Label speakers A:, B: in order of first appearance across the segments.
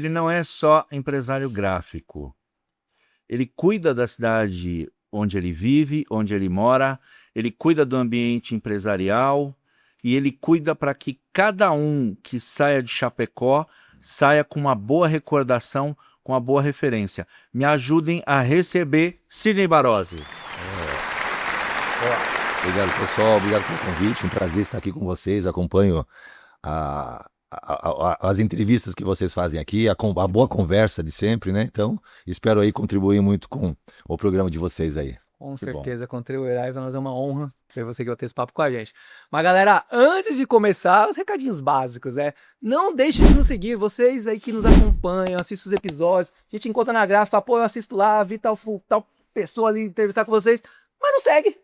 A: ele não é só empresário gráfico. Ele cuida da cidade onde ele vive, onde ele mora, ele cuida do ambiente empresarial e ele cuida para que cada um que saia de Chapecó saia com uma boa recordação, com uma boa referência. Me ajudem a receber Sidney Barozzi.
B: Obrigado, pessoal. Obrigado pelo convite. Um prazer estar aqui com vocês. Acompanho as entrevistas que vocês fazem aqui, a boa conversa de sempre, né? Então, espero aí contribuir muito com o programa de vocês aí.
C: Com certeza, contribuirá e para nós é uma honra ter você que vai ter esse papo com a gente. Mas galera, antes de começar, os recadinhos básicos, né? Não deixe de nos seguir, vocês aí que nos acompanham, assistem os episódios, a gente encontra na gráfica, fala, pô, eu assisto lá, vi tal pessoa ali entrevistar com vocês, mas não segue.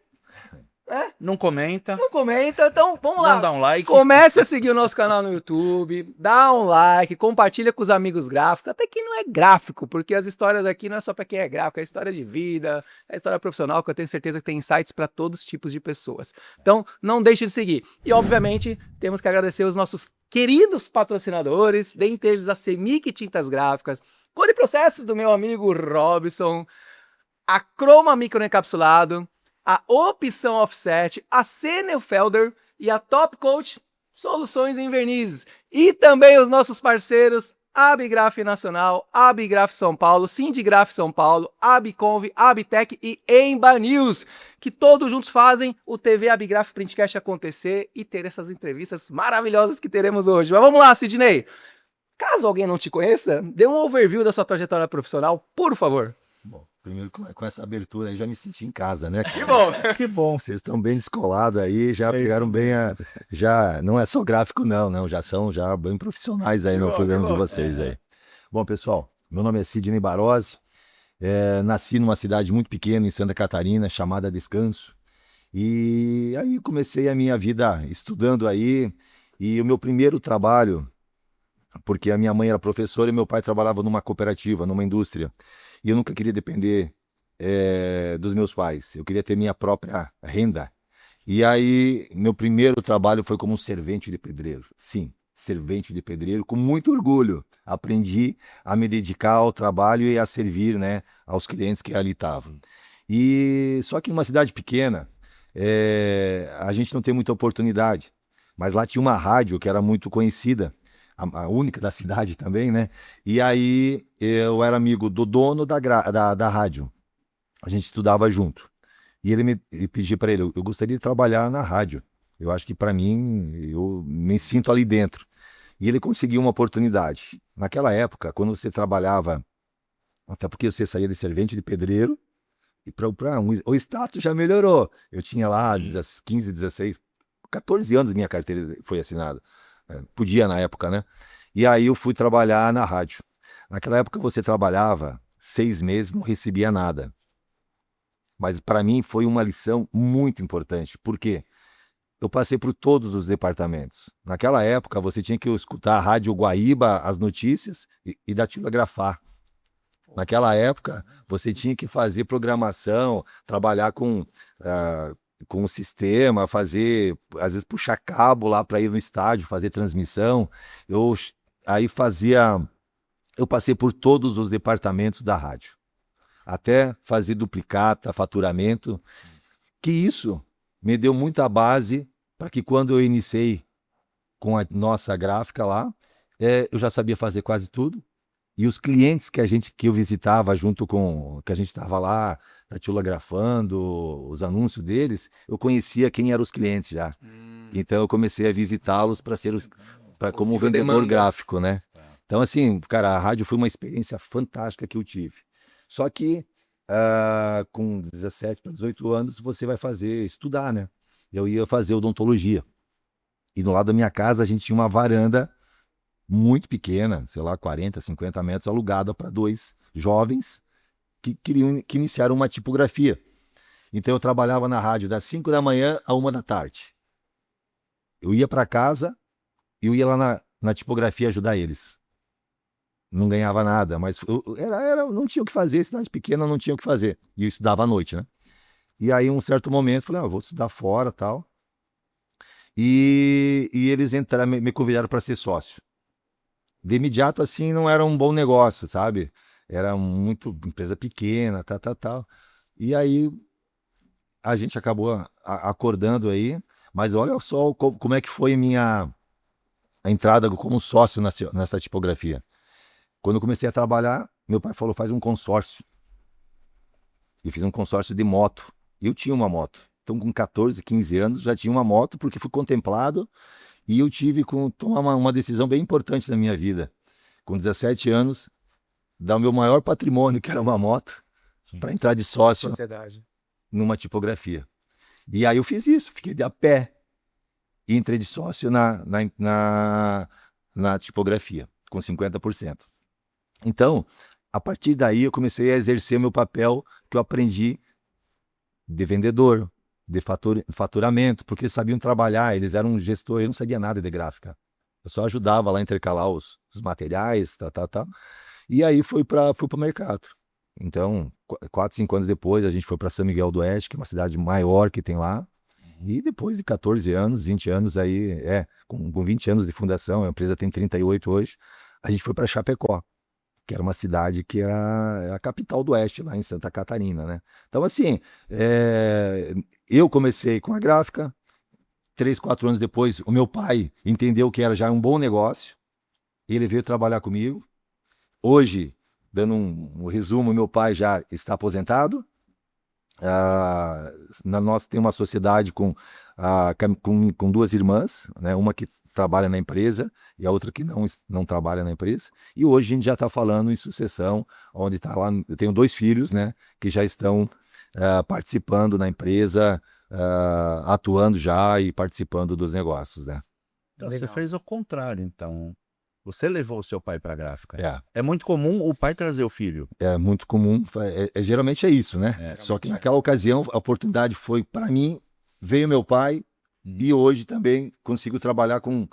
A: Não comenta.
C: Não comenta, então vamos lá.
A: Não dá um like.
C: Comece a seguir o nosso canal no YouTube, dá um like, compartilha com os amigos gráficos, até quem não é gráfico, porque as histórias aqui não é só para quem é gráfico, é história de vida, é história profissional, que eu tenho certeza que tem insights para todos os tipos de pessoas. Então, não deixe de seguir. E, obviamente, temos que agradecer os nossos queridos patrocinadores, dentre eles a Semic Tintas Gráficas, Cor e Processos do meu amigo Robson, a Croma Microencapsulado, a Opção Offset, a Senefelder e a Top Coat Soluções em Vernizes. E também os nossos parceiros Abigraf Nacional, Abigraf São Paulo, Sindigraf São Paulo, Abiconv, Abitec e Emba News, que todos juntos fazem o TV Abigraf Printcast acontecer e ter essas entrevistas maravilhosas que teremos hoje. Mas vamos lá, Sidney. Caso alguém não te conheça, dê um overview da sua trajetória profissional, por favor.
B: Bom, primeiro com essa abertura aí já me senti em casa, né?
C: Que bom!
A: Que bom.
B: Vocês estão bem descolados aí, já pegaram bem já não é só gráfico não, já são bem profissionais aí no programa de vocês aí. Bom, pessoal, meu nome é Sidney Barozzi, nasci numa cidade muito pequena em Santa Catarina, chamada Descanso, e aí comecei a minha vida estudando aí, e o meu primeiro trabalho, porque a minha mãe era professora e meu pai trabalhava numa cooperativa, numa indústria, e eu nunca queria depender dos meus pais. Eu queria ter minha própria renda. E aí, meu primeiro trabalho foi como servente de pedreiro. Sim, servente de pedreiro, com muito orgulho. Aprendi a me dedicar ao trabalho e a servir, né, aos clientes que ali estavam. E só que numa cidade pequena, a gente não tem muita oportunidade. Mas lá tinha uma rádio que era muito conhecida, a única da cidade também, né? E aí eu era amigo do dono da rádio. A gente estudava junto. E ele me pediu para ele, eu gostaria de trabalhar na rádio. Eu acho que para mim, eu me sinto ali dentro. E ele conseguiu uma oportunidade. Naquela época, quando você trabalhava, até porque você saía de servente de pedreiro, e o status já melhorou. Eu tinha lá 15, 16, 14 anos minha carteira foi assinada. Podia na época, né? E aí eu fui trabalhar na rádio. Naquela época você trabalhava 6 meses, não recebia nada. Mas para mim foi uma lição muito importante. Por quê? Eu passei por todos os departamentos. Naquela época você tinha que escutar a Rádio Guaíba, as notícias e datilografar. Naquela época você tinha que fazer programação, trabalhar com o sistema, fazer, às vezes puxar cabo lá para ir no estádio, fazer transmissão. Eu passei por todos os departamentos da rádio, até fazer duplicata, faturamento, que isso me deu muita base para que quando eu iniciei com a nossa gráfica lá, eu já sabia fazer quase tudo. E os clientes que eu visitava junto com, que a gente estava lá, datilografando os anúncios deles, eu conhecia quem eram os clientes já. Então eu comecei a visitá-los como vendedor gráfico, né? Então assim, cara, a rádio foi uma experiência fantástica que eu tive. Só que com 17 para 18 anos você vai estudar, né? Eu ia fazer odontologia. E do lado da minha casa a gente tinha uma varanda muito pequena, sei lá, 40, 50 metros, alugada para 2 jovens que iniciaram uma tipografia. Então eu trabalhava na rádio das 5 da manhã a 1 da tarde. Eu ia para casa e eu ia lá na tipografia ajudar eles. Não ganhava nada, mas não tinha o que fazer, cidade pequena não tinha o que fazer. E eu estudava à noite, né? E aí, um certo momento, falei, vou estudar fora e tal. E eles me convidaram para ser sócio. de imediato, assim, não era um bom negócio, sabe? Era muito empresa pequena, tal. E aí a gente acabou acordando aí, mas olha só como é que foi a entrada como sócio nessa tipografia. Quando eu comecei a trabalhar, meu pai falou, faz um consórcio. Eu fiz um consórcio de moto. Eu tinha uma moto. Então, com 14, 15 anos, já tinha uma moto, porque fui contemplado e eu tive que tomar uma decisão bem importante na minha vida. Com 17 anos, dar o meu maior patrimônio, que era uma moto, para entrar de sócio
C: Sociedade.
B: numa tipografia. E aí eu fiz isso, fiquei de a pé e entrei de sócio na tipografia, com 50%. Então, a partir daí eu comecei a exercer meu papel que eu aprendi de vendedor, de faturamento, porque eles sabiam trabalhar, eles eram gestores, eu não sabia nada de gráfica. Eu só ajudava lá a intercalar os materiais, tal. E aí fui para o mercado. Então, 4, 5 anos depois, a gente foi para São Miguel do Oeste, que é uma cidade maior que tem lá. E depois de 14 anos, 20 anos aí, com 20 anos de fundação, a empresa tem 38 hoje, a gente foi para Chapecó, que era uma cidade que era a capital do Oeste, lá em Santa Catarina, né? Então, assim, eu comecei com a gráfica, 3, 4 anos depois, o meu pai entendeu que era já um bom negócio, ele veio trabalhar comigo. Hoje, dando um resumo, meu pai já está aposentado. Nós temos uma sociedade com 2 irmãs, né? Uma que trabalha na empresa e a outra que não trabalha na empresa. E hoje a gente já está falando em sucessão, onde está lá. Eu tenho 2 filhos, né? Que já estão participando na empresa, atuando já e participando dos negócios, né?
A: Então, você fez o contrário, então. Você levou o seu pai para a gráfica.
B: É.
A: É muito comum o pai trazer o filho.
B: É muito comum, geralmente é isso, né? Só que naquela ocasião a oportunidade foi para mim, veio meu pai e hoje também consigo trabalhar com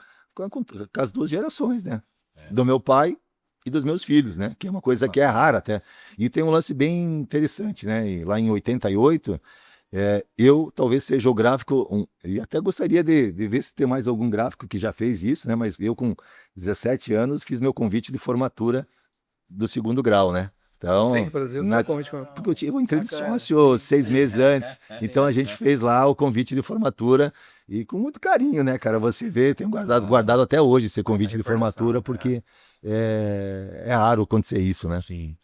B: as 2 gerações, né? Do meu pai e dos meus filhos, né? Que é uma coisa que é rara até. E tem um lance bem interessante, né? E lá em 88, eu talvez seja o gráfico, e até gostaria de ver se tem mais algum gráfico que já fez isso, né? Mas eu com 17 anos fiz meu convite de formatura do 2º grau, né? Então,
C: Sim, produziu o seu convite.
B: porque eu entrei de sócio 6 meses antes, então a gente fez lá o convite de formatura e com muito carinho, né, cara? Você vê, tenho guardado até hoje esse convite de formatura, porque é raro acontecer isso, né?
A: Sim.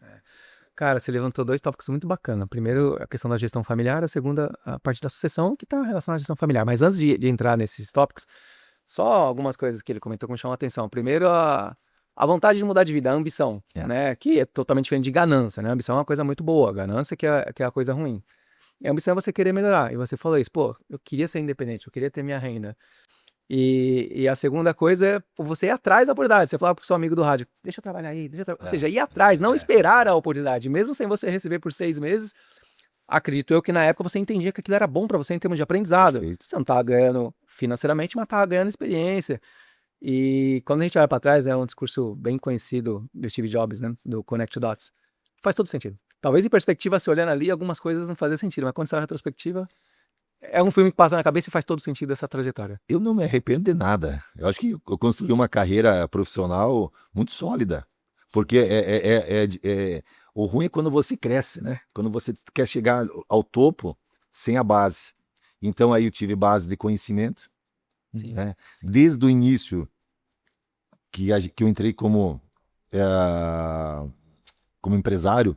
C: Cara, você levantou 2 tópicos muito bacanas. Primeiro, a questão da gestão familiar, a segunda, a parte da sucessão, que está relacionada à gestão familiar. Mas antes de entrar nesses tópicos, só algumas coisas que ele comentou que me chamam a atenção. Primeiro, a vontade de mudar de vida, a ambição, né? Que é totalmente diferente de ganância, né? A ambição é uma coisa muito boa, a ganância que é a coisa ruim. E a ambição é você querer melhorar. E você falou isso, pô, eu queria ser independente, eu queria ter minha renda. E a segunda coisa é você ir atrás da oportunidade. Você falar pro seu amigo do rádio, deixa eu trabalhar aí, ou seja, ir atrás, não esperar a oportunidade. Mesmo sem você receber por 6 meses, acredito eu que na época você entendia que aquilo era bom para você em termos de aprendizado.
B: Perfeito.
C: Você não estava ganhando financeiramente, mas estava ganhando experiência. E quando a gente olha para trás, é um discurso bem conhecido do Steve Jobs, né? Do Connect the Dots. Faz todo sentido. Talvez em perspectiva, se olhando ali, algumas coisas não faziam sentido, mas quando você olha na retrospectiva, é um filme que passa na cabeça e faz todo sentido essa trajetória.
B: Eu não me arrependo de nada. Eu acho que eu construí uma carreira profissional muito sólida. Porque o ruim é quando você cresce, né? Quando você quer chegar ao topo sem a base. Então aí eu tive base de conhecimento.
C: Sim.
B: Né? Desde o início que eu entrei como empresário,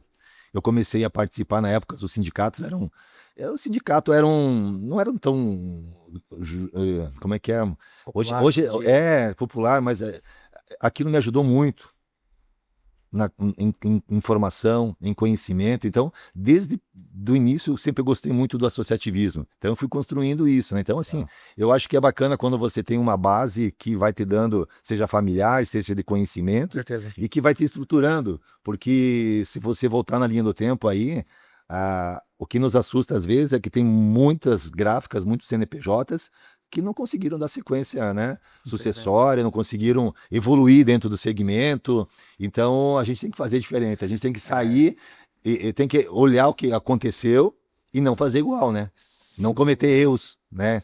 B: eu comecei a participar na época dos sindicatos. O sindicato não eram tão, como é que é?
C: Popular,
B: Hoje é popular, mas aquilo me ajudou muito em informação, em conhecimento. Então, desde o início, eu sempre gostei muito do associativismo. Então, eu fui construindo isso, né? Então, assim, eu acho que é bacana quando você tem uma base que vai te dando, seja familiar, seja de conhecimento,
C: Com certeza.
B: e que vai te estruturando. Porque se você voltar na linha do tempo aí, o que nos assusta às vezes é que tem muitas gráficas, muitos CNPJs, que não conseguiram dar sequência, né, sucessória, não conseguiram evoluir dentro do segmento. Então, a gente tem que fazer diferente, a gente tem que sair e tem que olhar o que aconteceu e não fazer igual, né? Não cometer erros, né?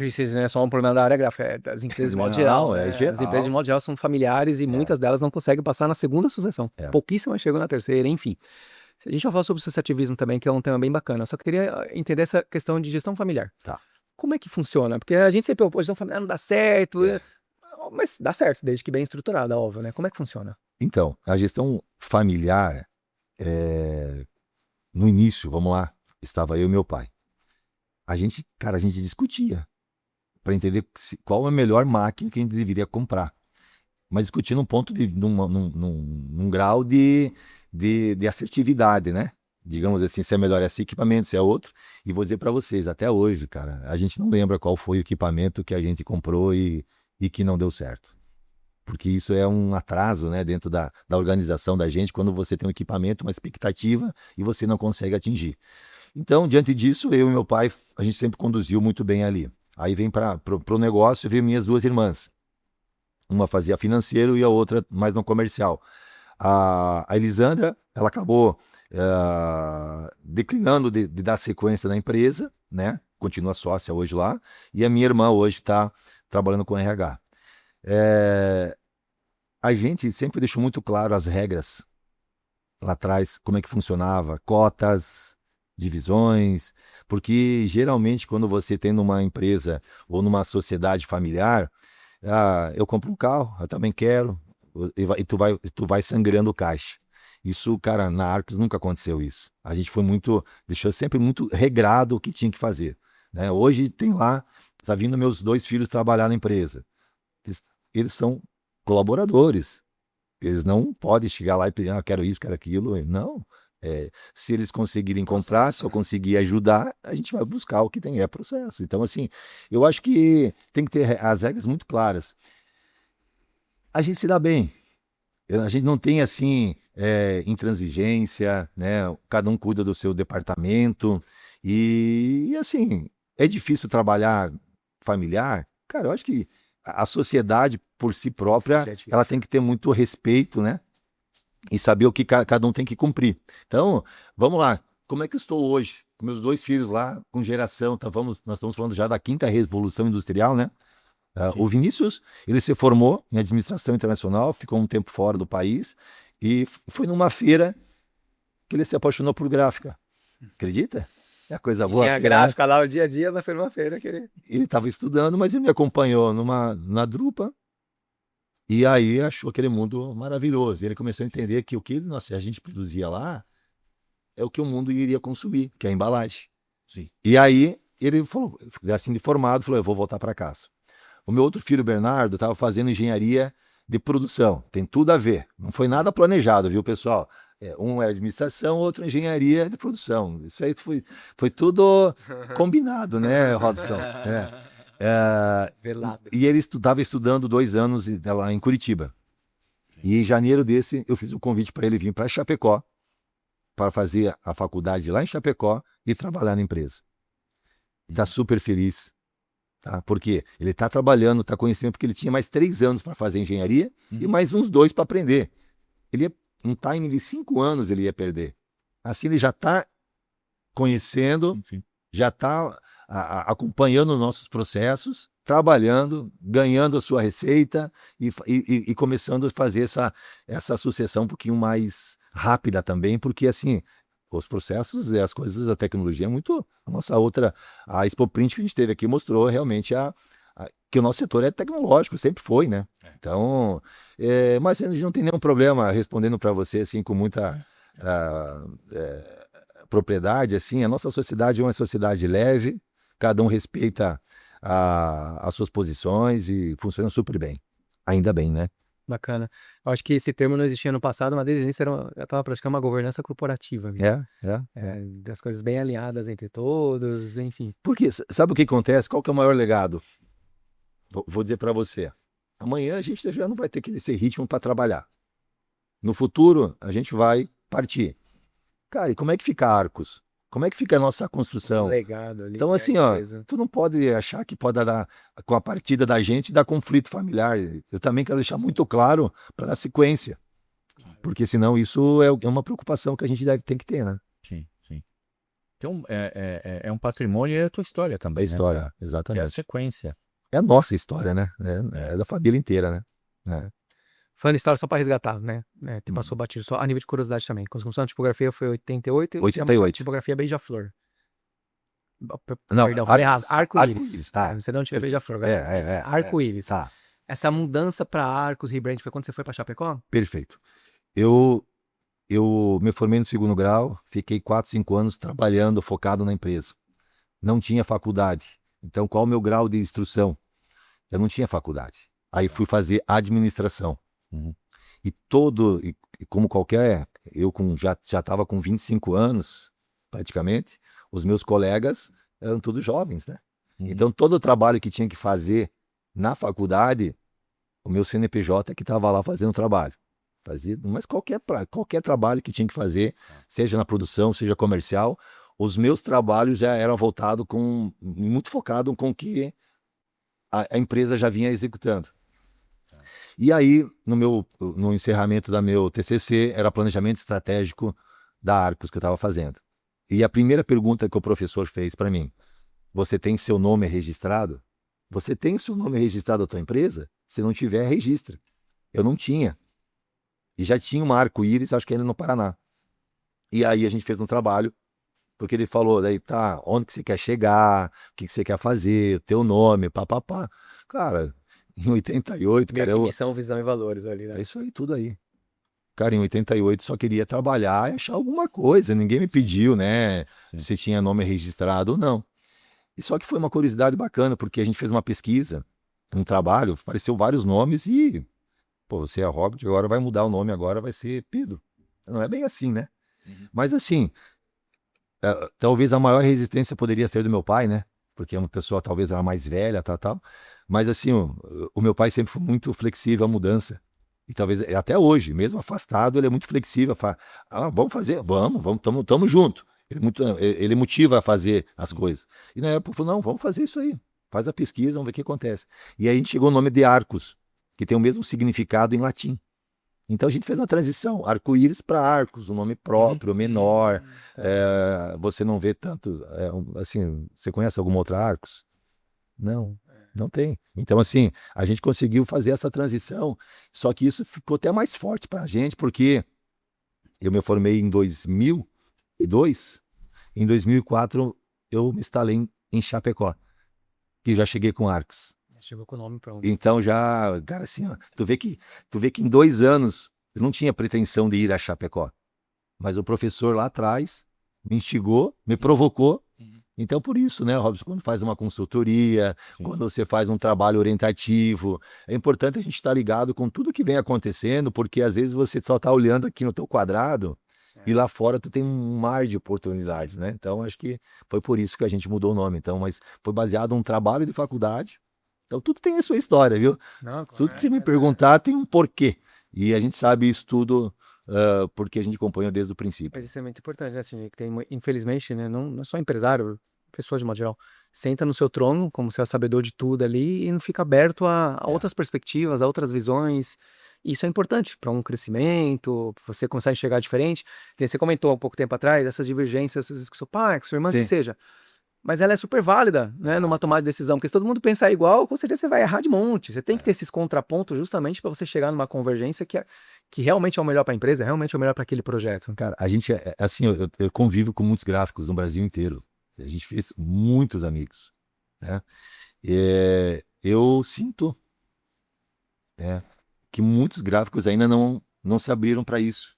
C: Isso não é só um problema da área gráfica, é das empresas de modo geral.
B: geral.
C: As empresas de modo geral são familiares e muitas delas não conseguem passar na segunda sucessão. Pouquíssimas chegam na terceira, enfim. A gente vai falar sobre associativismo também, que é um tema bem bacana. Só que eu queria entender essa questão de gestão familiar.
B: Tá.
C: Como é que funciona? Porque a gente sempre, pô, gestão familiar não dá certo. Mas dá certo, desde que bem estruturada, óbvio, né? Como é que funciona?
B: Então, a gestão familiar, no início, vamos lá, estava eu e meu pai. A gente discutia para entender qual a melhor máquina que a gente deveria comprar. Mas discutir num ponto num grau de assertividade, né? Digamos assim, se é melhor esse equipamento, se é outro. E vou dizer para vocês, até hoje, cara, a gente não lembra qual foi o equipamento que a gente comprou e que não deu certo. Porque isso é um atraso, né, dentro da organização da gente, quando você tem um equipamento, uma expectativa e você não consegue atingir. Então, diante disso, eu e meu pai, a gente sempre conduziu muito bem ali. Aí vem para o negócio, veio minhas duas irmãs. Uma fazia financeiro e a outra mais no comercial. A Elisandra, ela acabou declinando de dar sequência na empresa, né? Continua sócia hoje lá. E a minha irmã hoje está trabalhando com RH. A gente sempre deixou muito claro as regras lá atrás, como é que funcionava, cotas, divisões, porque geralmente quando você tem numa empresa ou numa sociedade familiar, eu compro um carro, eu também quero, e tu vai sangrando o caixa. Isso, cara, na Arcos nunca aconteceu isso. A gente deixou sempre muito regrado o que tinha que fazer, né? Hoje tem lá, tá vindo meus 2 filhos trabalhar na empresa. Eles são colaboradores. Eles não podem chegar lá e pedir, quero isso, quero aquilo. Não. Se eles conseguirem comprar, se eu conseguir ajudar, a gente vai buscar o que tem, processo. Então, assim, eu acho que tem que ter as regras muito claras. A gente se dá bem. A gente não tem, assim, intransigência, né? Cada um cuida do seu departamento. E assim, é difícil trabalhar familiar. Cara, eu acho que a sociedade, por si própria, ela tem que ter muito respeito, né? E saber o que cada um tem que cumprir. Então, vamos lá. Como é que eu estou hoje? Com meus 2 filhos lá, com geração, nós estamos falando já da 5ª Revolução Industrial, né? O Vinícius, ele se formou em administração internacional, ficou um tempo fora do país e foi numa feira que ele se apaixonou por gráfica. Acredita? É coisa boa.
C: Tinha gráfica lá o dia a dia, mas foi numa feira que ele
B: estava estudando, mas ele me acompanhou na Drupa. E aí achou aquele mundo maravilhoso. E ele começou a entender que o que a gente produzia lá é o que o mundo iria consumir, que é a embalagem.
A: Sim.
B: E aí ele falou, assim de formado, falou, eu vou voltar para casa. O meu outro filho, Bernardo, estava fazendo engenharia de produção. Tem tudo a ver. Não foi nada planejado, viu, pessoal? Um é administração, outro engenharia de produção. Isso aí foi tudo combinado, né, Robson? E ele estava estudando 2 anos lá em Curitiba. E em janeiro desse, eu fiz um convite para ele vir para Chapecó, para fazer a faculdade lá em Chapecó e trabalhar na empresa. Está super feliz, tá? Porque ele está trabalhando, está conhecendo, porque ele tinha mais 3 anos para fazer engenharia e mais uns 2 para aprender. Um time de 5 anos ele ia perder. Assim ele já está conhecendo, já está acompanhando nossos processos, trabalhando, ganhando a sua receita e começando a fazer essa sucessão um pouquinho mais rápida também, porque assim, os processos e as coisas, a tecnologia é muito... A Expo Print que a gente teve aqui mostrou realmente que o nosso setor é tecnológico, sempre foi, né? Então, mas a gente não tem nenhum problema respondendo para você assim com muita propriedade, assim, a nossa sociedade é uma sociedade leve, cada um respeita as suas posições e funciona super bem. Ainda bem, né?
C: Bacana. Eu acho que esse termo não existia no passado, mas desde o início eu estava praticando uma governança corporativa. Das coisas bem alinhadas entre todos, enfim.
B: Porque sabe o que acontece? Qual que é o maior legado? Vou dizer para você. Amanhã a gente já não vai ter esse ritmo para trabalhar. No futuro, a gente vai partir. Cara, e como é que fica Arcos? Como é que fica a nossa construção?
C: Legado ali.
B: Então, assim, tu não pode achar que pode dar, com a partida da gente, dar conflito familiar. Eu também quero deixar muito claro para dar sequência. Porque senão isso é uma preocupação que a gente tem que ter, né?
A: Sim. Então, é um patrimônio e é a tua história também,
B: É história,
A: né? É a
B: exatamente.
A: sequência.
B: É a nossa história, né? É da família inteira, né?
C: Fã de história só pra resgatar, né? Te
B: Hum.
C: passou batido. Só a nível de curiosidade também. Quando começou a tipografia foi 88.
B: 88.
C: Tipografia Beija-Flor.
B: Não,
C: Perdão, falei errado. Arco-íris.
B: arco-íris, tá.
C: Não sei de onde foi Beija-Flor.
B: É.
C: Arco-íris.
B: Tá,
C: Essa mudança pra Arcos, rebrand, foi quando você foi pra Chapecó?
B: perfeito. Eu me formei no segundo grau, fiquei 4, 5 anos trabalhando, focado na empresa. Não tinha faculdade. Então, qual o meu grau de instrução? Eu não tinha faculdade. Aí fui fazer administração.
A: Uhum.
B: E como qualquer, já estava com 25 anos, praticamente, os meus colegas eram todos jovens, né?
A: Uhum.
B: Então, todo o trabalho que tinha que fazer na faculdade, o meu CNPJ que estava lá fazendo o trabalho. Mas qualquer trabalho que tinha que fazer, seja na produção, seja comercial, os meus trabalhos já eram voltados muito focado com o que a empresa já vinha executando. E aí, no encerramento da meu TCC, era planejamento estratégico da Arcos que eu estava fazendo. E a primeira pergunta que o professor fez para mim: você tem seu nome registrado? Você tem o seu nome registrado da tua empresa? Se não tiver, registra. Eu não tinha. E já tinha uma Arco-Íris, acho que ainda no Paraná. E aí a gente fez um trabalho, porque ele falou, daí tá, onde que você quer chegar, o que você quer fazer, teu nome, papapá. Cara, em 88,
C: Meio
B: cara,
C: que missão, visão e valores ali,
B: é
C: né?
B: isso aí, tudo aí. Cara, em 88 só queria trabalhar e achar alguma coisa, ninguém me pediu, né,
A: Sim.
B: se tinha nome registrado ou não. E só que foi uma curiosidade bacana, porque a gente fez uma pesquisa, um trabalho, apareceu vários nomes e, pô, você é Robert, agora vai mudar o nome, agora vai ser Pedro. Não é bem assim, né?
A: Uhum.
B: Mas assim, talvez a maior resistência poderia ser do meu pai, né? Porque é uma pessoa talvez era mais velha, tal. Mas assim, o meu pai sempre foi muito flexível à mudança. E talvez até hoje, mesmo afastado, ele é muito flexível. Vamos fazer, vamos, tamo junto. Ele motiva a fazer as coisas. E na época falou, não, vamos fazer isso aí. Faz a pesquisa, vamos ver o que acontece. E aí a gente chegou no nome de Arcos, que tem o mesmo significado em latim. Então a gente fez uma transição, arco-íris para Arcos, um nome próprio, menor. Você não vê tanto, assim, você conhece alguma outra Arcos? Não tem. Então assim, a gente conseguiu fazer essa transição, só que isso ficou até mais forte para a gente, porque eu me formei em 2002, em 2004 eu me instalei em Chapecó, que já cheguei com Arcos.
C: Chegou com o nome pronto.
B: Então já, cara, assim, ó, tu vê que em 2 anos eu não tinha pretensão de ir a Chapecó, mas o professor lá atrás me instigou, me provocou. Então por isso, né, Robson, quando faz uma consultoria,
A: Sim.
B: quando você faz um trabalho orientativo, é importante a gente estar ligado com tudo que vem acontecendo, porque às vezes você só está olhando aqui no teu quadrado e lá fora tu tem um mar de oportunidades, né? Então acho que foi por isso que a gente mudou o nome. Então, mas foi baseado num trabalho de faculdade. Então tudo tem a sua história, viu?
C: Não,
B: Tudo que você me perguntar tem um porquê. E a gente sabe isso tudo porque a gente acompanha desde o princípio.
C: Mas isso é muito importante, né? Assim, que tem, infelizmente, né? Não é só empresário, pessoas de modo geral, senta no seu trono, como você é sabedor de tudo ali, e não fica aberto a outras perspectivas, a outras visões. Isso é importante para um crescimento, pra você começar a enxergar diferente. Você comentou há um pouco tempo atrás, essas divergências, às vezes, com seu pai, com sua irmã, que
B: Sim.
C: seja. Mas ela é super válida, né, numa tomada de decisão, porque se todo mundo pensar igual, com certeza você vai errar de monte. Você tem que ter esses contrapontos justamente para você chegar numa convergência que realmente é o melhor para a empresa, realmente é o melhor para aquele projeto.
B: Cara, a gente, assim, eu convivo com muitos gráficos no Brasil inteiro. A gente fez muitos amigos, né? Eu sinto que muitos gráficos ainda não se abriram para isso,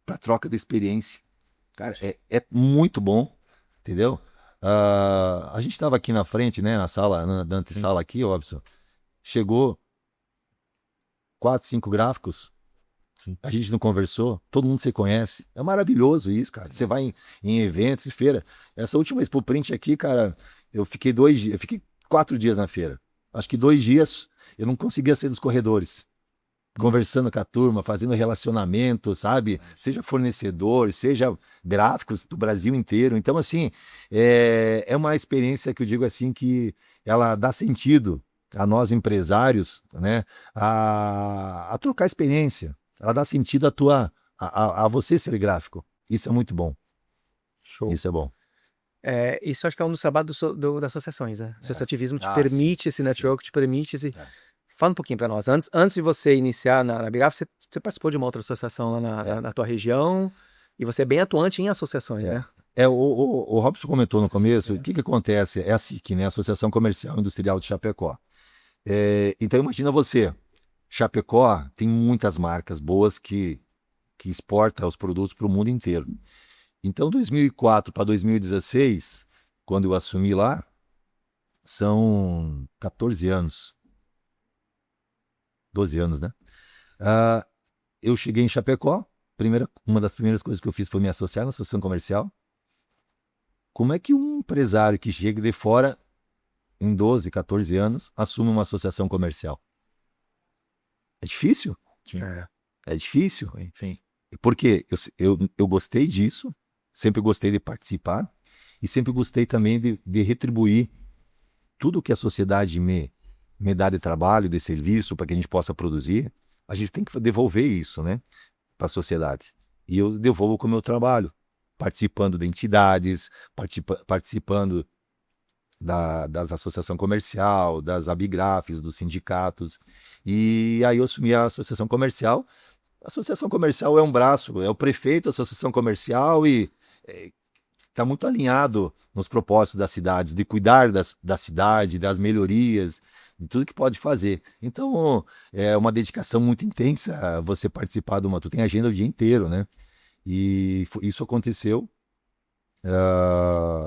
B: para troca de experiência. Cara, é muito bom, entendeu? A gente estava aqui na frente, né, na sala, na antessala aqui, Robson. Chegou 4, 5 gráficos.
A: Sim.
B: A gente não conversou, todo mundo se conhece. É maravilhoso isso, cara. Você vai em eventos e feira. Essa última Expo Print aqui, cara, eu fiquei 2 dias, eu fiquei 4 dias na feira. Acho que 2 dias eu não conseguia sair dos corredores. Conversando com a turma, fazendo relacionamento, sabe? Seja fornecedor, seja gráficos do Brasil inteiro. Então, assim, é uma experiência que eu digo assim que ela dá sentido a nós empresários, né? A trocar experiência. Ela dá sentido a você ser gráfico. Isso é muito bom.
C: Show.
B: Isso é bom.
C: Isso acho que é um dos trabalhos das associações, né? O associativismo te
B: Ah,
C: permite
B: sim,
C: esse
B: sim.
C: network, te permite esse...
B: É.
C: Fala um pouquinho para nós. Antes de você iniciar na Bigraf, você participou de uma outra associação lá na tua região e você é bem atuante em associações, né?
B: O Robson comentou no começo, o que acontece? É a SIC, né? Associação Comercial e Industrial de Chapecó. Então imagina você, Chapecó tem muitas marcas boas que exportam os produtos para o mundo inteiro. Então 2004 para 2016, quando eu assumi lá, são 14 anos. 12 anos, né? Eu cheguei em Chapecó, uma das primeiras coisas que eu fiz foi me associar na associação comercial. Como é que um empresário que chega de fora, em 12, 14 anos, assume uma associação comercial? É difícil? É difícil.
A: Enfim.
B: Porque eu gostei disso, sempre gostei de participar e sempre gostei também de retribuir tudo que a sociedade me dá de trabalho, de serviço, para que a gente possa produzir. A gente tem que devolver isso, né, para a sociedade. E eu devolvo com o meu trabalho, participando de entidades, participando das associações comercial, das abigrafes, dos sindicatos. E aí eu assumi a associação comercial. A associação comercial é um braço, é o prefeito da associação comercial e está muito alinhado nos propósitos das cidades, de cuidar da cidade, das melhorias, de tudo que pode fazer. Então, é uma dedicação muito intensa você participar de uma... Tu tem agenda o dia inteiro, né? E isso aconteceu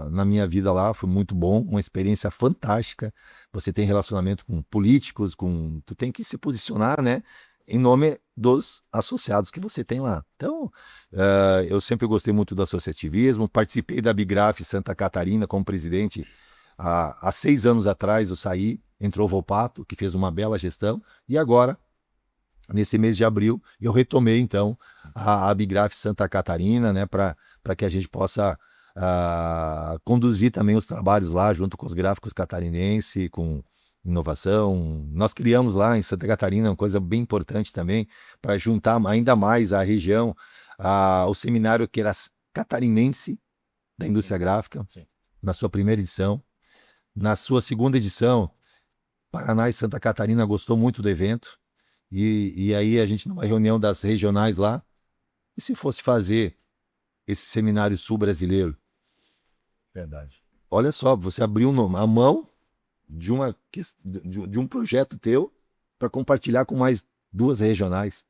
B: na minha vida lá, foi muito bom, uma experiência fantástica. Você tem relacionamento com políticos, tu tem que se posicionar, né, em nome dos associados que você tem lá. Então, eu sempre gostei muito do associativismo, participei da Bigraf Santa Catarina como presidente. Há 6 anos atrás eu saí, entrou o Volpato, que fez uma bela gestão, e agora, nesse mês de abril, eu retomei então a Bigraf Santa Catarina, né, para que a gente possa conduzir também os trabalhos lá, junto com os gráficos catarinenses, com inovação. Nós criamos lá em Santa Catarina uma coisa bem importante também, para juntar ainda mais a região, o seminário que era catarinense da indústria gráfica, na sua primeira edição. Na sua segunda edição, Paraná e Santa Catarina gostou muito do evento, e aí a gente, numa reunião das regionais lá, e se fosse fazer esse seminário sul brasileiro?
A: Verdade.
B: Olha só, você abriu a mão de um projeto teu para compartilhar com mais 2 regionais.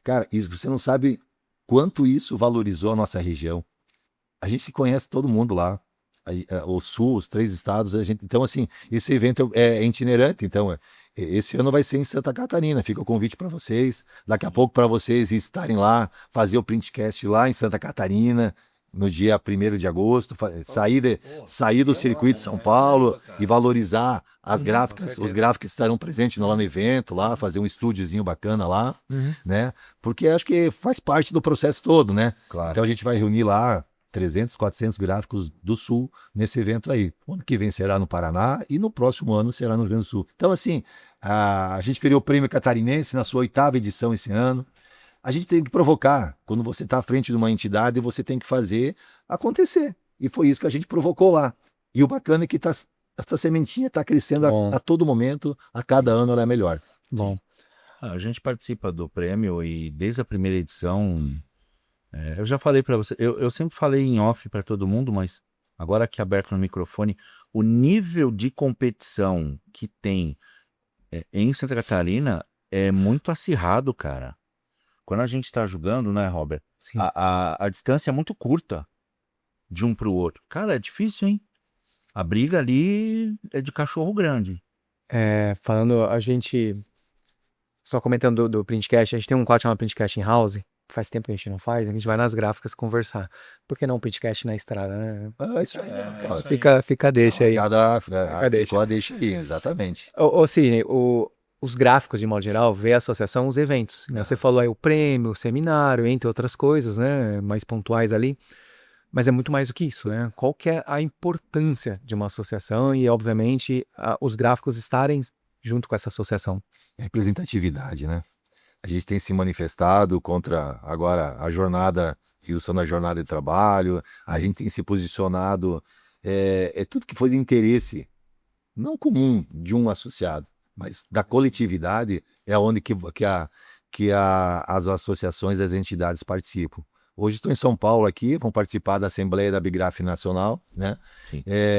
B: Cara, você não sabe quanto isso valorizou a nossa região. A gente se conhece todo mundo lá. O Sul, os 3 estados, então assim, esse evento é itinerante, então esse ano vai ser em Santa Catarina, fica o convite para vocês, daqui a pouco para vocês estarem lá, fazer o printcast lá em Santa Catarina, no dia 1º de agosto, sair do circuito de São Paulo e valorizar as gráficas, os gráficos estarão presentes lá no evento, lá, fazer um estúdiozinho bacana lá, né, porque acho que faz parte do processo todo, né,
A: Claro.
B: Então a gente vai reunir lá 300, 400 gráficos do Sul nesse evento aí. O ano que vem será no Paraná e no próximo ano será no Rio Grande do Sul. Então, assim, a gente criou o Prêmio Catarinense na sua 8ª edição esse ano. A gente tem que provocar. Quando você está à frente de uma entidade, você tem que fazer acontecer. E foi isso que a gente provocou lá. E o bacana é que essa sementinha está crescendo a todo momento, a cada ano ela é melhor.
C: Bom.
A: A gente participa do prêmio e desde a primeira edição... eu já falei para você, eu sempre falei em off para todo mundo, mas agora aqui aberto no microfone, o nível de competição que tem em Santa Catarina é muito acirrado, cara. Quando a gente tá jogando, né, Robert?
C: Sim.
A: A distância é muito curta de um pro outro. Cara, é difícil, hein? A briga ali é de cachorro grande.
C: Falando, a gente... Só comentando do Printcast, a gente tem um quadro chamado Printcast in House. Faz tempo que a gente não faz, a gente vai nas gráficas conversar. Por que não um podcast na estrada, né?
B: Isso aí.
C: Fica a deixa aí.
B: Deixa aí, exatamente.
C: Ô Sidney, os gráficos, de modo geral, vê a associação, os eventos. Né? Você falou aí o prêmio, o seminário, entre outras coisas, né? Mais pontuais ali. Mas é muito mais do que isso, né? Qual que é a importância de uma associação e, obviamente, os gráficos estarem junto com essa associação?
B: Representatividade, né? A gente tem se manifestado contra agora a jornada, redução da jornada de trabalho, a gente tem se posicionado é tudo que foi de interesse, não comum de um associado, mas da coletividade, é onde as associações, as entidades participam. Hoje estou em São Paulo aqui, vão participar da Assembleia da Bigraf Nacional, né?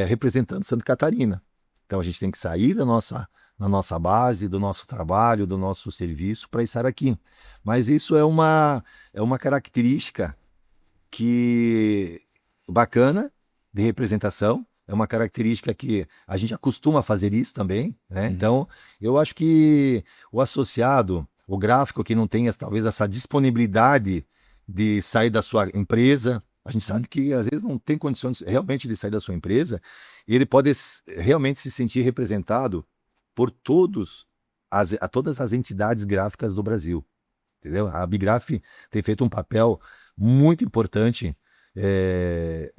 B: Representando Santa Catarina. Então a gente tem que sair da nossa base, do nosso trabalho, do nosso serviço para estar aqui. Mas isso é uma característica que bacana de representação, é uma característica que a gente acostuma a fazer isso também, né? Então, eu acho que o associado, o gráfico que não tem talvez essa disponibilidade de sair da sua empresa, a gente sabe que às vezes não tem condições realmente de sair da sua empresa, ele pode realmente se sentir representado por todas as entidades gráficas do Brasil, entendeu? A Bigraf tem feito um papel muito importante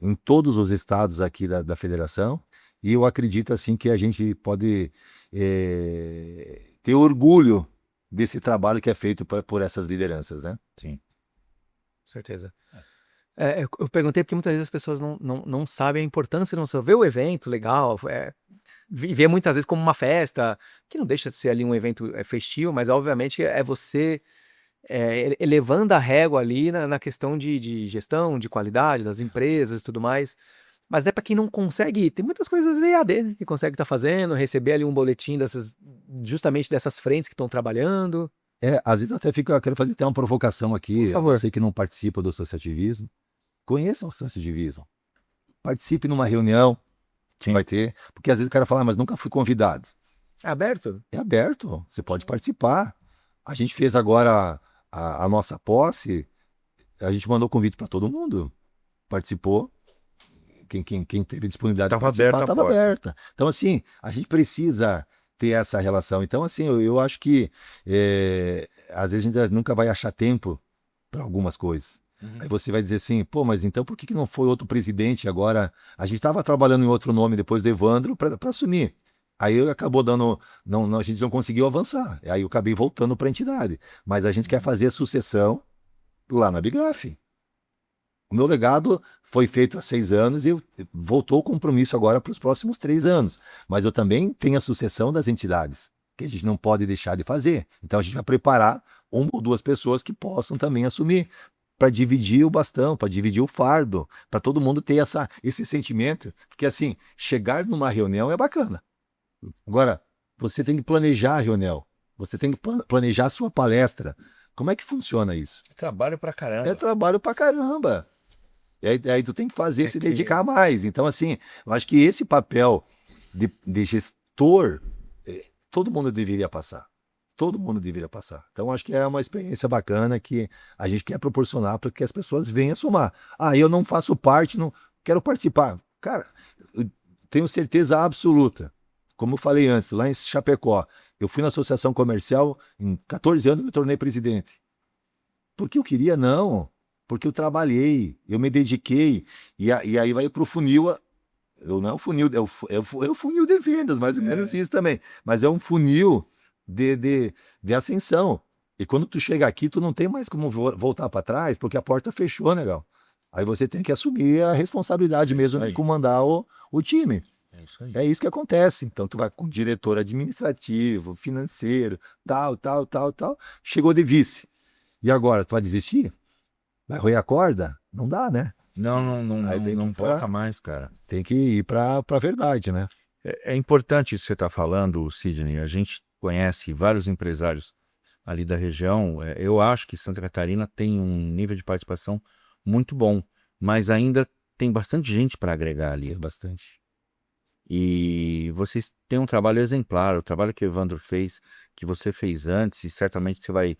B: em todos os estados aqui da federação, e eu acredito assim que a gente pode ter orgulho desse trabalho que é feito por essas lideranças, né?
A: Sim.
C: Certeza. Eu perguntei porque muitas vezes as pessoas não sabem a importância, não só ver o evento legal, vê muitas vezes como uma festa, que não deixa de ser ali um evento festivo, mas obviamente é você elevando a régua ali na questão de gestão, de qualidade das empresas e tudo mais. Mas é para quem não consegue, tem muitas coisas EAD, né, que consegue estar fazendo, receber ali um boletim justamente dessas frentes que estão trabalhando.
B: Às vezes até eu quero fazer até uma provocação aqui,
C: Por favor.
B: você que não participa do associativismo, conheça o associativismo, participe numa reunião que vai ter, porque às vezes o cara fala, mas nunca fui convidado.
C: É aberto?
B: É aberto, você pode participar. A gente fez agora a nossa posse, a gente mandou convite para todo mundo, participou, quem teve disponibilidade de participar, estava aberta. Então assim, a gente precisa ter essa relação. Então assim, eu acho que às vezes a gente nunca vai achar tempo para algumas coisas. Aí você vai dizer assim, pô, mas então por que não foi outro presidente agora? A gente estava trabalhando em outro nome depois do Evandro para assumir. Aí acabou dando, a gente não conseguiu avançar. Aí eu acabei voltando para a entidade. Mas a gente quer fazer a sucessão lá na Bigraf. O meu legado foi feito há 6 anos e voltou o compromisso agora para os próximos 3 anos. Mas eu também tenho a sucessão das entidades, que a gente não pode deixar de fazer. Então a gente vai preparar 1 ou 2 pessoas que possam também assumir, para dividir o bastão, para dividir o fardo, para todo mundo ter esse sentimento. Porque assim, chegar numa reunião é bacana. Agora, você tem que planejar a reunião, você tem que planejar a sua palestra. Como é que funciona isso?
A: É trabalho pra caramba.
B: É trabalho pra caramba. Aí tu tem que fazer, se dedicar mais. Então, assim, eu acho que esse papel de gestor, todo mundo deveria passar. Todo mundo deveria passar. Então, acho que é uma experiência bacana que a gente quer proporcionar para que as pessoas venham somar. Ah, eu não faço parte, não quero participar. Cara, eu tenho certeza absoluta. Como eu falei antes, lá em Chapecó, eu fui na associação comercial, em 14 anos me tornei presidente. Porque eu queria? Não. Porque eu trabalhei, eu me dediquei. E aí vai para o funil. Não é o funil, é o funil de vendas, mais ou menos isso também. Mas é um funil de ascensão. E quando tu chega aqui, tu não tem mais como voltar para trás, porque a porta fechou, né, Gal? Aí você tem que assumir a responsabilidade mesmo de comandar o time.
A: É isso aí.
B: É isso que acontece. Então, tu vai com diretor administrativo, financeiro, tal. Chegou de vice. E agora, tu vai desistir? Vai roer a corda? Não dá, né?
A: Não importa mais, cara.
B: Tem que ir pra verdade, né?
A: É importante isso que você está falando, Sidney. A gente conhece vários empresários ali da região. Eu acho que Santa Catarina tem um nível de participação muito bom, mas ainda tem bastante gente para agregar ali.
B: Bastante.
A: E vocês têm um trabalho exemplar, o trabalho que o Evandro fez, que você fez antes, e certamente você vai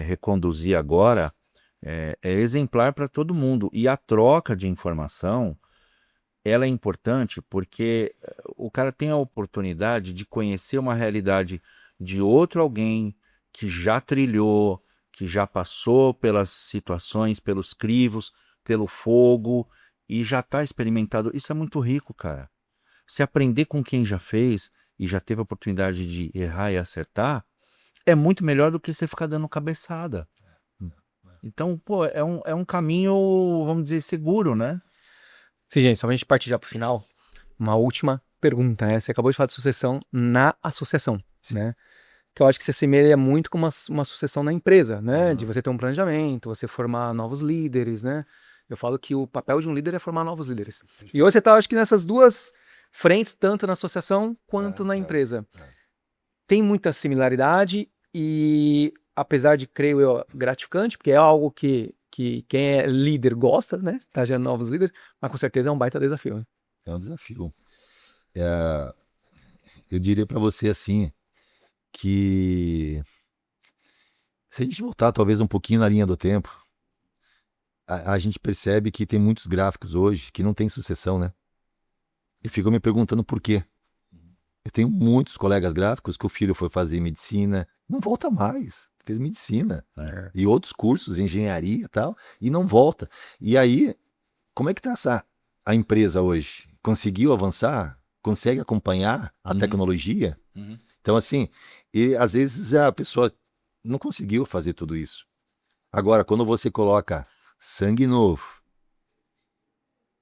A: reconduzir agora, é exemplar para todo mundo. E a troca de informação, ela é importante porque o cara tem a oportunidade de conhecer uma realidade de outro alguém que já trilhou, que já passou pelas situações, pelos crivos, pelo fogo, e já está experimentado. Isso é muito rico, cara. Se aprender com quem já fez e já teve a oportunidade de errar e acertar, é muito melhor do que você ficar dando cabeçada. Então, pô, é um caminho, vamos dizer, seguro, né?
C: Sim, gente, só pra gente partir já pro final, uma última pergunta, né? Você acabou de falar de sucessão na associação, né? Que eu acho que se assemelha muito com uma sucessão na empresa, né? De você ter um planejamento, você formar novos líderes, né? Eu falo que o papel de um líder é formar novos líderes. E hoje você tá, acho que nessas duas frentes, tanto na associação quanto na empresa. Tem muita similaridade e, apesar de, creio eu, gratificante, porque é algo que quem é líder gosta, né? Tá gerando novos líderes, mas com certeza é um baita desafio, né?
B: É um desafio. Eu diria para você assim, que se a gente voltar talvez um pouquinho na linha do tempo, a gente percebe que tem muitos gráficos hoje que não tem sucessão, né? E fico me perguntando por quê. Eu tenho muitos colegas gráficos que o filho foi fazer medicina, não volta mais, fez medicina. E outros cursos, engenharia e tal, e não volta. E aí, como é que está a empresa hoje? Conseguiu avançar? Consegue acompanhar a tecnologia? Então, assim, e às vezes a pessoa não conseguiu fazer tudo isso. Agora, quando você coloca sangue novo,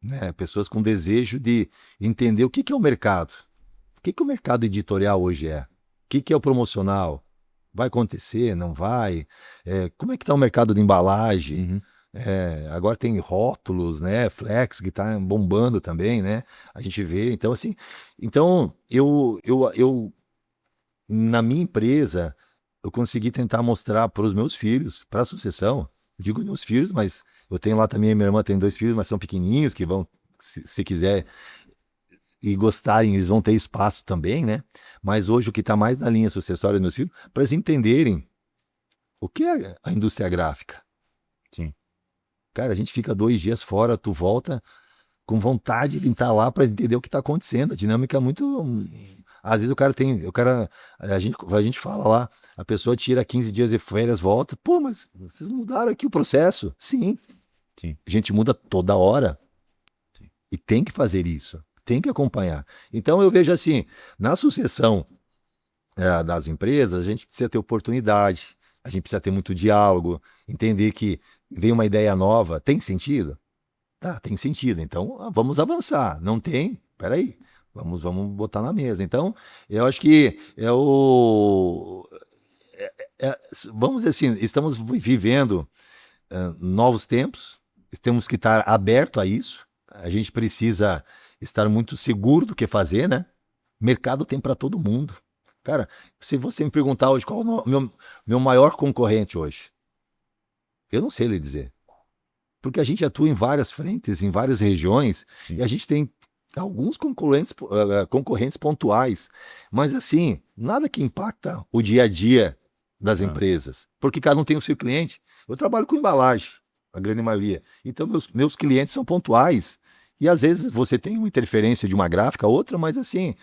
B: né, pessoas com desejo de entender o que é o mercado, o que o mercado editorial hoje é, o que é o promocional, vai acontecer, não vai, como é que está o mercado de embalagem, agora tem rótulos, né, Flex, que está bombando também, né, a gente vê, então assim, eu na minha empresa, eu consegui tentar mostrar para os meus filhos, para a sucessão, eu digo meus filhos, mas eu tenho lá também, minha irmã tem 2 filhos, mas são pequenininhos, que vão, se quiser e gostarem, eles vão ter espaço também, né? Mas hoje o que está mais na linha sucessória dos meus filhos, para eles entenderem o que é a indústria gráfica.
A: Sim.
B: Cara, a gente fica 2 dias fora, tu volta com vontade de estar lá para entender o que está acontecendo. A dinâmica é muito... Sim. Às vezes a gente fala lá, a pessoa tira 15 dias de férias, volta, pô, mas vocês mudaram aqui o processo. Sim. A gente muda toda hora. Sim. E tem que fazer isso, tem que acompanhar. Então eu vejo assim, na sucessão das empresas, a gente precisa ter oportunidade, a gente precisa ter muito diálogo, entender que vem uma ideia nova, tem sentido? Tá, tem sentido, então vamos avançar. Não tem? Peraí. Vamos botar na mesa. Então, eu acho que vamos dizer assim, estamos vivendo novos tempos, temos que estar aberto a isso, a gente precisa estar muito seguro do que fazer, né? Mercado tem para todo mundo. Cara, se você me perguntar hoje qual é o meu maior concorrente hoje, eu não sei lhe dizer. Porque a gente atua em várias frentes, em várias regiões, e a gente tem alguns concorrentes pontuais, mas assim, nada que impacta o dia a dia das empresas, porque cada um tem o seu cliente. Eu trabalho com embalagem, a grande maioria, então meus clientes são pontuais, e às vezes você tem uma interferência de uma gráfica, outra, mas assim,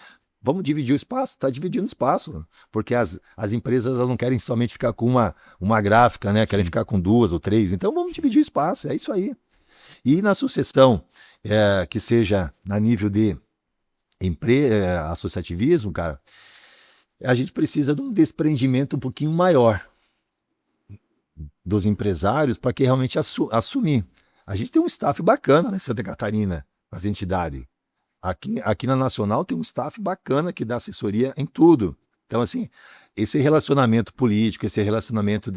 B: vamos dividir o espaço, está dividindo o espaço, porque as empresas elas não querem somente ficar com uma gráfica, né? Querem ficar com 2 ou 3, então vamos dividir o espaço, é isso aí. E na sucessão, que seja a nível de associativismo, cara, a gente precisa de um desprendimento um pouquinho maior dos empresários para que realmente assumir. A gente tem um staff bacana, né, Santa Catarina, nas entidades. Aqui na Nacional tem um staff bacana que dá assessoria em tudo. Então, assim, esse relacionamento político, esse relacionamento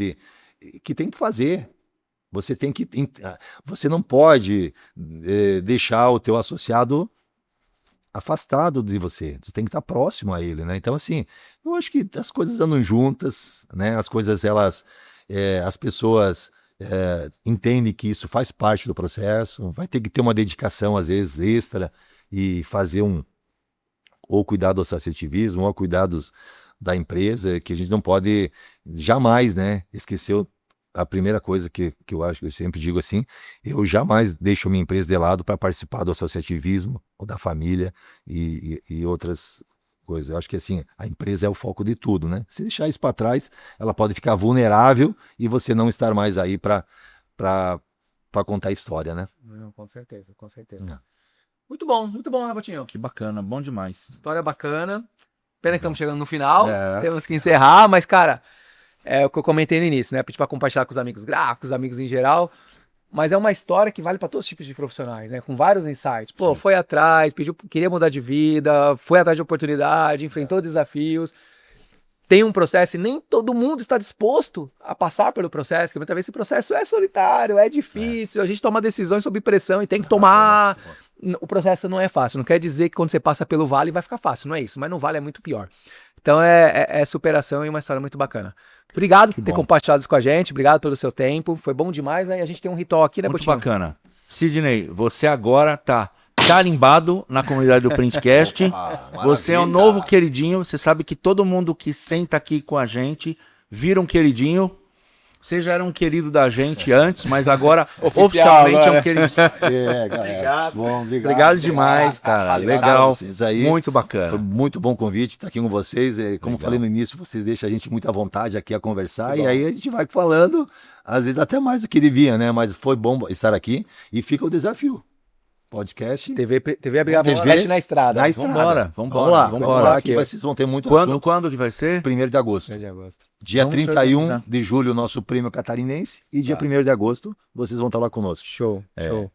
B: que tem que fazer. Você não pode deixar o teu associado afastado de você. Você tem que estar próximo a ele, né? Então, assim, eu acho que as coisas andam juntas, né? As coisas, as pessoas entendem que isso faz parte do processo. Vai ter que ter uma dedicação, às vezes, extra e fazer ou cuidar do associativismo, ou cuidados da empresa, que a gente não pode jamais, né, esquecer a primeira coisa que eu acho, que eu sempre digo assim, eu jamais deixo minha empresa de lado para participar do associativismo, ou da família e outras coisas. Eu acho que assim, a empresa é o foco de tudo, né? Se deixar isso para trás, ela pode ficar vulnerável e você não estar mais aí para contar a história, né?
C: Não, com certeza, com certeza. Muito bom, né, Botinho?
A: Que bacana, bom demais.
C: História bacana. Pena que estamos chegando no final, temos que encerrar, mas, cara, é o que eu comentei no início, né? Pedir para compartilhar com os amigos gráficos, amigos em geral. mas é uma história que vale para todos os tipos de profissionais, né? Com vários insights. Pô, foi atrás, queria mudar de vida, foi atrás de oportunidade, enfrentou desafios. Tem um processo e nem todo mundo está disposto a passar pelo processo, porque muitas vezes esse processo é solitário, é difícil, a gente toma decisões sob pressão e tem que tomar. O processo não é fácil, não quer dizer que quando você passa pelo vale vai ficar fácil, não é isso, mas no vale é muito pior. Então é superação e uma história muito bacana. Obrigado por ter compartilhado isso com a gente, obrigado pelo seu tempo, foi bom demais, né? E a gente tem um ritual aqui, né,
A: Muito
C: Coutinho?
A: bacana. Sidney, você agora tá carimbado na comunidade do Printcast. Você é um novo queridinho. Você sabe que todo mundo que senta aqui com a gente vira um queridinho. Você já era um querido da gente antes, mas agora oficialmente
C: agora.
A: é um queridinho.
B: Galera.
A: Obrigado.
B: Bom,
A: Obrigado demais, cara. Legal.
B: Vocês aí.
A: Muito bacana.
B: Foi muito bom convite estar aqui com vocês. Como falei no início, vocês deixam a gente muito à vontade aqui a conversar. E aí a gente vai falando, às vezes até mais do que devia, né? Mas foi bom estar aqui. E fica o desafio. Podcast.
C: TV Abrigado na estrada.
B: Na estrada.
A: Vamos
B: lá, que vocês vão ter muito assunto.
A: Quando que vai ser?
B: 1º de agosto.
C: 1º de agosto.
B: Dia
A: Vamos
B: 31 de julho, nosso prêmio catarinense. E dia 1º de agosto, vocês vão estar lá conosco.
C: Show.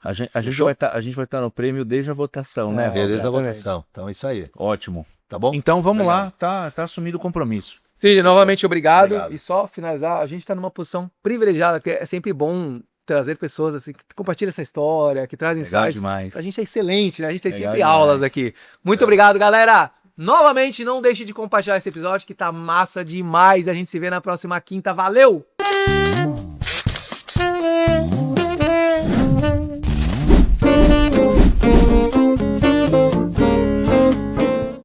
A: A gente vai estar no prêmio desde a votação, né?
B: Beleza, a votação. Então é isso aí.
A: Ótimo.
B: Tá bom?
A: Então vamos lá, tá assumido o compromisso.
C: Cid, novamente obrigado. E só finalizar, a gente está numa posição privilegiada, porque é sempre bom trazer pessoas assim, que compartilham essa história, que trazem insights.
A: Demais.
C: A gente é excelente, né? A gente tem
A: Legal
C: sempre
A: demais.
C: aulas aqui. Muito obrigado, galera. Novamente, não deixe de compartilhar esse episódio, que tá massa demais. A gente se vê na próxima quinta. Valeu!